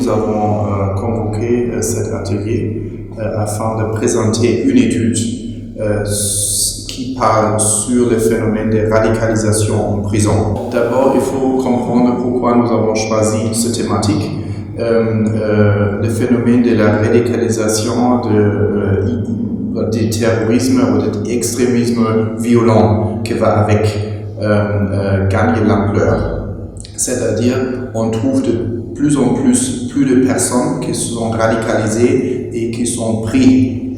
nous avons convoqué cet atelier afin de présenter une étude qui parle sur le phénomène de radicalisation en prison. D'abord, il faut comprendre pourquoi nous avons choisi cette thématique. Le phénomène de la radicalisation du terrorisme ou de l'extrémisme violent qui va avec gagner l'ampleur. C'est-à-dire, on trouve de plus en plus de personnes qui sont radicalisées et qui sont pris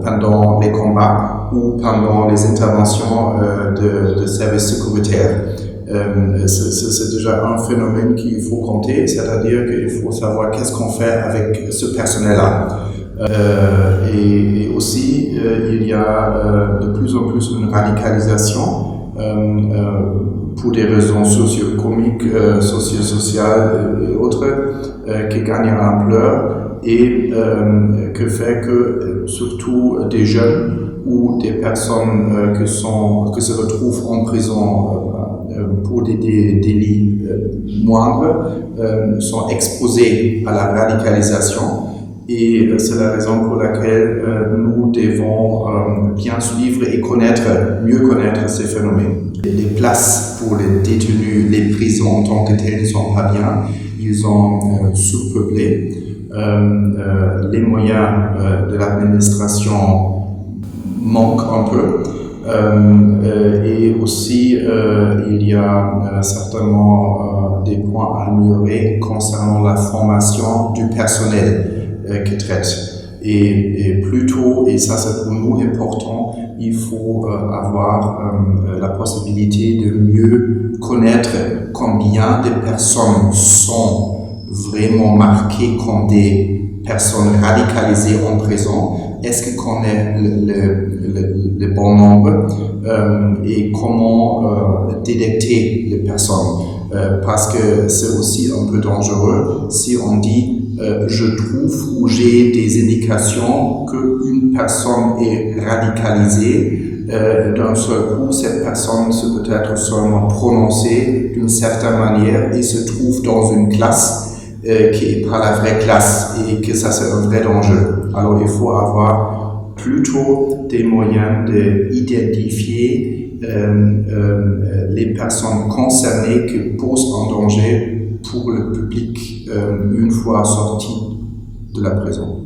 pendant les combats ou pendant les interventions de services sécuritaires. C'est déjà un phénomène qu'il faut compter, c'est-à-dire qu'il faut savoir qu'est-ce qu'on fait avec ce personnel-là. Et aussi, il y a de plus en plus une radicalisation pour des raisons socio-économiques, socio-sociales et autres qui gagnent en ampleur et que fait que surtout des jeunes ou des personnes qui se retrouvent en prison pour des délits moindres sont exposés à la radicalisation. Et c'est la raison pour laquelle nous devons bien suivre et mieux connaître ces phénomènes. Les places pour les détenus, les prisons en tant que telles ne sont pas bien, ils sont sous-peuplés. Les moyens de l'administration manquent un peu. Et aussi, il y a certainement des points à améliorer concernant la formation du personnel qui traite. Et plutôt, et ça c'est pour nous important, il faut avoir la possibilité de mieux connaître combien de personnes sont vraiment marquées comme des personnes radicalisées en prison. Est-ce qu'on connaît le bon nombre et comment détecter les personnes? Parce que c'est aussi un peu dangereux si on dit je trouve ou j'ai des indications qu'une personne est radicalisée. D'un seul coup, cette personne se peut être seulement prononcée d'une certaine manière et se trouve dans une classe qui n'est pas la vraie classe et que ça c'est un vrai danger. Alors il faut avoir plutôt des moyens d'identifier les personnes concernées qui posent un danger pour le public une fois sortis de la prison.